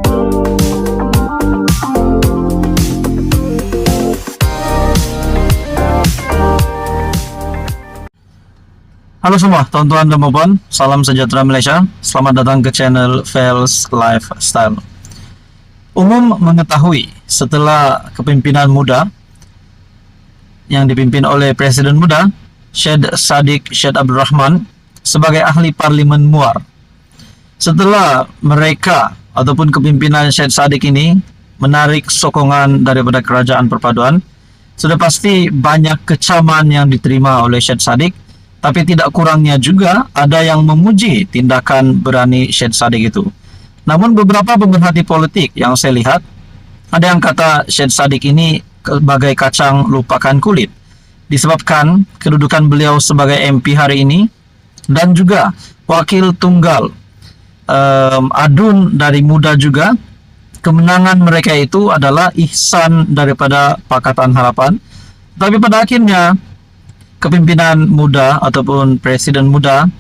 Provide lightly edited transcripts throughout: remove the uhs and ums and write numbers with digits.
Halo semua, tuan-tuan dan puan, salam sejahtera Malaysia. Selamat datang ke channel Fels Lifestyle. Umum mengetahui setelah kepimpinan muda yang dipimpin oleh Presiden muda Syed Saddiq Syed Abdul Rahman sebagai ahli Parlimen Muar. Setelah mereka ataupun kepimpinan Syed Saddiq ini menarik sokongan daripada kerajaan perpaduan, sudah pasti banyak kecaman yang diterima oleh Syed Saddiq. Tapi tidak kurangnya juga ada yang memuji tindakan berani Syed Saddiq itu. Namun beberapa pemerhati politik yang saya lihat, ada yang kata Syed Saddiq ini sebagai kacang lupakan kulit, disebabkan kedudukan beliau sebagai MP hari ini dan juga wakil tunggal adun dari muda juga. Kemenangan mereka itu adalah ihsan daripada Pakatan Harapan. Tapi pada akhirnya kepimpinan muda ataupun presiden muda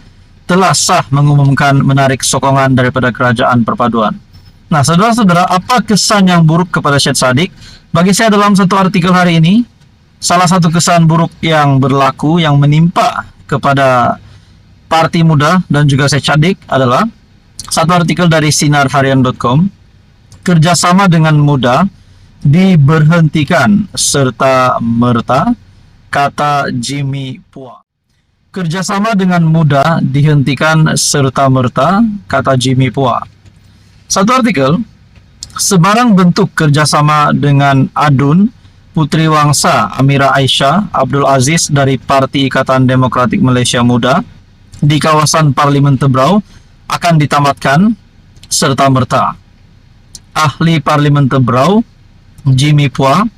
telah sah mengumumkan menarik sokongan daripada kerajaan perpaduan. Nah, saudara-saudara, apa kesan yang buruk kepada Syed Saddiq? Bagi saya dalam satu artikel hari ini, salah satu kesan buruk yang berlaku yang menimpa kepada Parti Muda dan juga Syed Saddiq adalah satu artikel dari sinarharian.com. Kerjasama dengan muda diberhentikan serta merta, kata Jimmy Puah. Kerjasama dengan muda dihentikan serta-merta, kata Jimmy Puah. Satu artikel, sebarang bentuk kerjasama dengan adun Puteri Wangsa Amira Aisyah Abdul Aziz dari Parti Ikatan Demokratik Malaysia Muda di kawasan Parlimen Tebrau akan ditamatkan serta-merta. Ahli Parlimen Tebrau Jimmy Puah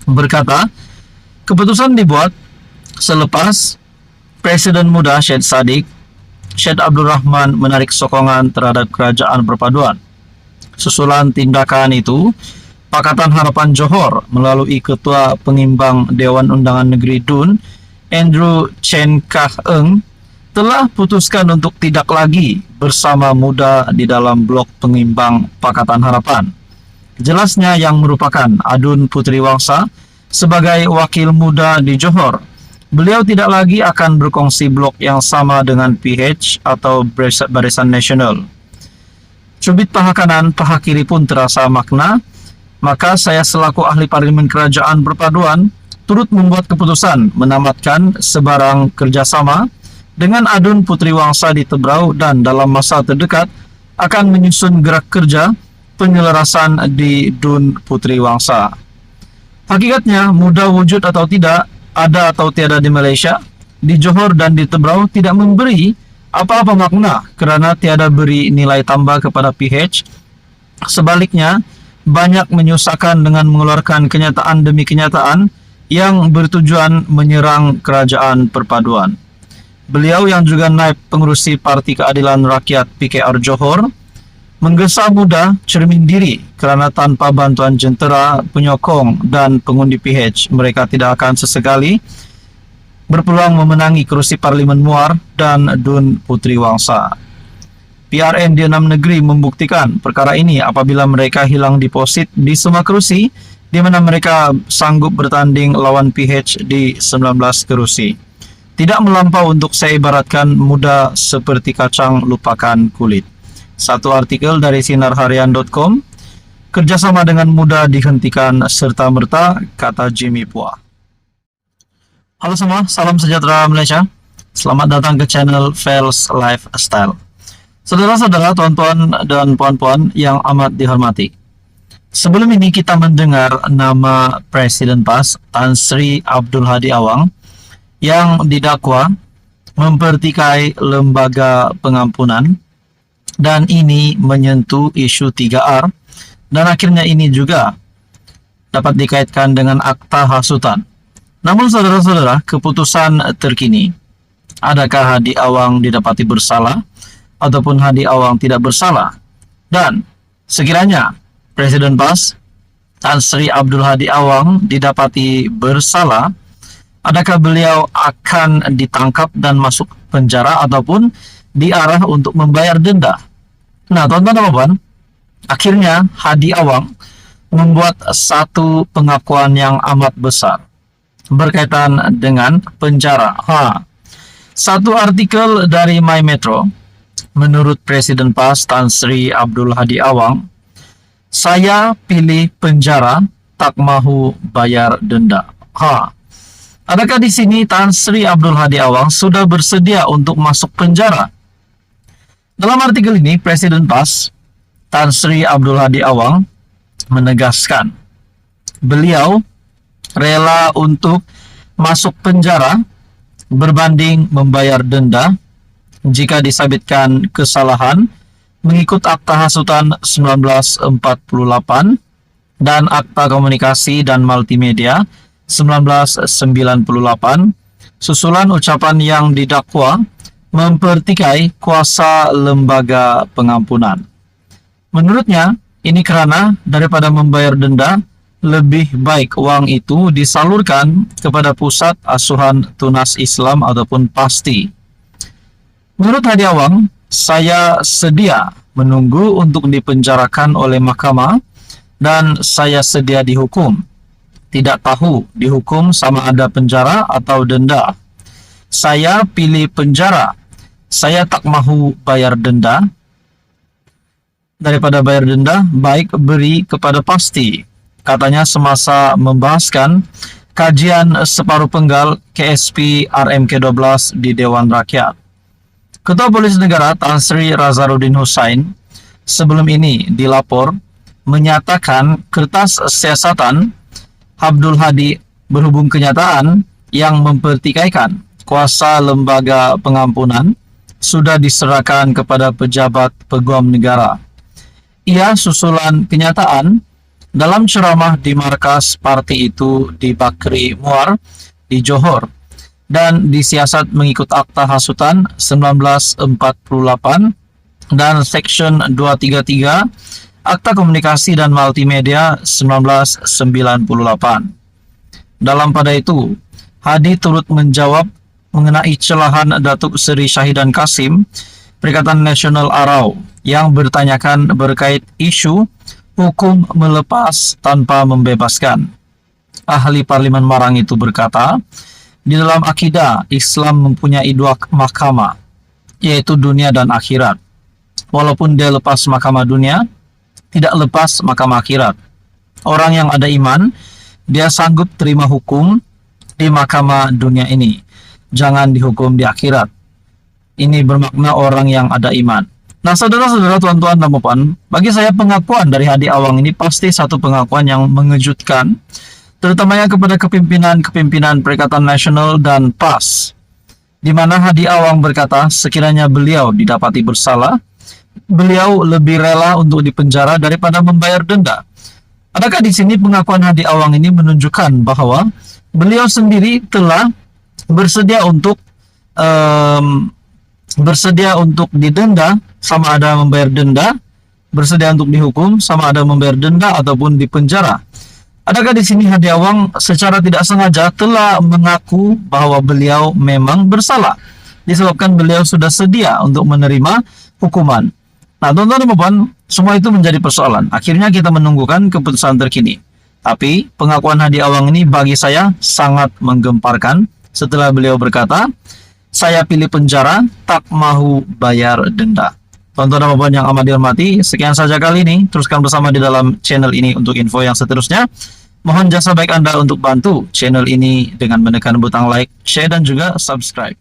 berkata, keputusan dibuat selepas Presiden muda Syed Saddiq Syed Abdul Rahman menarik sokongan terhadap kerajaan perpaduan. Susulan tindakan itu, Pakatan Harapan Johor melalui Ketua Pengimbang Dewan Undangan Negeri DUN Andrew Chen Kah Eng telah putuskan untuk tidak lagi bersama muda di dalam blok pengimbang Pakatan Harapan. Jelasnya yang merupakan adun Puteri Wangsa sebagai wakil muda di Johor, beliau tidak lagi akan berkongsi blok yang sama dengan PH atau Barisan Nasional. Cubit paha kanan, paha kiri pun terasa makna, maka saya selaku ahli Parlimen Kerajaan Perpaduan turut membuat keputusan menamatkan sebarang kerjasama dengan adun Puteri Wangsa di Tebrau dan dalam masa terdekat akan menyusun gerak kerja penyelarasan di DUN Puteri Wangsa. Hakikatnya, muda wujud atau tidak, ada atau tiada di Malaysia, di Johor dan di Tebrau tidak memberi apa-apa makna kerana tiada beri nilai tambah kepada PH. Sebaliknya, banyak menyusahkan dengan mengeluarkan kenyataan demi kenyataan yang bertujuan menyerang kerajaan perpaduan. Beliau yang juga naib pengerusi Parti Keadilan Rakyat PKR Johor menggesa muda cermin diri kerana tanpa bantuan jentera, penyokong dan pengundi PH, mereka tidak akan sesekali berpeluang memenangi kerusi Parlimen Muar dan DUN Puteri Wangsa. PRN di 6 negeri membuktikan perkara ini apabila mereka hilang deposit di semua kerusi di mana mereka sanggup bertanding lawan PH di 19 kerusi. Tidak melampau untuk saya ibaratkan muda seperti kacang lupakan kulit. Satu artikel dari sinarharian.com, kerjasama dengan muda dihentikan serta-merta, kata Jimmy Puah. Halo semua, salam sejahtera Malaysia. Selamat datang ke channel Fels Lifestyle. Saudara-saudara, tuan-tuan dan puan-puan yang amat dihormati. Sebelum ini kita mendengar nama Presiden PAS Tan Sri Abdul Hadi Awang yang didakwa mempertikai lembaga pengampunan. Dan ini menyentuh isu 3R dan akhirnya ini juga dapat dikaitkan dengan akta hasutan. Namun saudara-saudara, keputusan terkini, adakah Hadi Awang didapati bersalah ataupun Hadi Awang tidak bersalah? Dan sekiranya Presiden PAS Tan Sri Abdul Hadi Awang didapati bersalah, adakah beliau akan ditangkap dan masuk penjara ataupun diarah untuk membayar denda? Nah, tuan-tuan dan puan, Akhirnya, Hadi Awang membuat satu pengakuan yang amat besar berkaitan dengan penjara. Satu artikel dari My Metro, menurut Presiden PAS Tan Sri Abdul Hadi Awang, saya pilih penjara, tak mahu bayar denda. Adakah di sini Tan Sri Abdul Hadi Awang sudah bersedia untuk masuk penjara? Dalam artikel ini, Presiden PAS Tan Sri Abdul Hadi Awang menegaskan beliau rela untuk masuk penjara berbanding membayar denda jika disabitkan kesalahan mengikut Akta Hasutan 1948 dan Akta Komunikasi dan Multimedia 1998, susulan ucapan yang didakwa mempertikai kuasa lembaga pengampunan. Menurutnya, ini karena daripada membayar denda, lebih baik uang itu disalurkan kepada Pusat Asuhan Tunas Islam ataupun PASTI. Menurut Hadi Awang, saya sedia menunggu untuk dipenjarakan oleh mahkamah dan saya sedia dihukum. Tidak tahu dihukum sama ada penjara atau denda. Saya pilih penjara. Saya tak mahu bayar denda. Daripada bayar denda, baik beri kepada PASTI. Katanya semasa membahaskan kajian separuh penggal KSP RMK 12 di Dewan Rakyat. Ketua Polisi Negara Tan Sri Razarudin Hussain sebelum ini dilapor menyatakan kertas siasatan Abdul Hadi berhubung kenyataan yang mempertikaikan kuasa lembaga pengampunan sudah diserahkan kepada pejabat peguam negara. Ia susulan kenyataan dalam ceramah di markas parti itu di Bakri Muar di Johor dan disiasat mengikut Akta Hasutan 1948 dan Section 233 Akta Komunikasi dan Multimedia 1998. Dalam pada itu, Hadi turut menjawab mengenai celahan Datuk Seri Syahidan Kasim, Perikatan Nasional Arau, yang bertanyakan berkait isu hukum melepas tanpa membebaskan. Ahli Parlimen Marang itu berkata, di dalam akidah, Islam mempunyai dua mahkamah, yaitu dunia dan akhirat. Walaupun dia lepas mahkamah dunia, tidak lepas mahkamah akhirat. Orang yang ada iman, dia sanggup terima hukum di mahkamah dunia ini. Jangan dihukum di akhirat. Ini bermakna orang yang ada iman. Nah, saudara-saudara, tuan-tuan dan puan, bagi saya pengakuan dari Hadi Awang ini pasti satu pengakuan yang mengejutkan, terutamanya kepada kepimpinan Perikatan Nasional dan PAS, di mana Hadi Awang berkata sekiranya beliau didapati bersalah, beliau lebih rela untuk dipenjara daripada membayar denda. Adakah di sini pengakuan Hadi Awang ini menunjukkan bahwa beliau sendiri telah bersedia untuk didenda sama ada membayar denda, bersedia untuk dihukum sama ada membayar denda ataupun dipenjara? Adakah di sini Hadi Awang secara tidak sengaja telah mengaku bahwa beliau memang bersalah disebabkan beliau sudah sedia untuk menerima hukuman? Nah, teman-teman dan puan, semua itu menjadi persoalan. Akhirnya kita menunggukan keputusan terkini. Tapi pengakuan Hadi Awang ini bagi saya sangat menggemparkan setelah beliau berkata, saya pilih penjara, tak mahu bayar denda. Teman-teman dan puan yang amat dihormati, sekian saja kali ini. Teruskan bersama di dalam channel ini untuk info yang seterusnya. Mohon jasa baik Anda untuk bantu channel ini dengan menekan butang like, share, dan juga subscribe.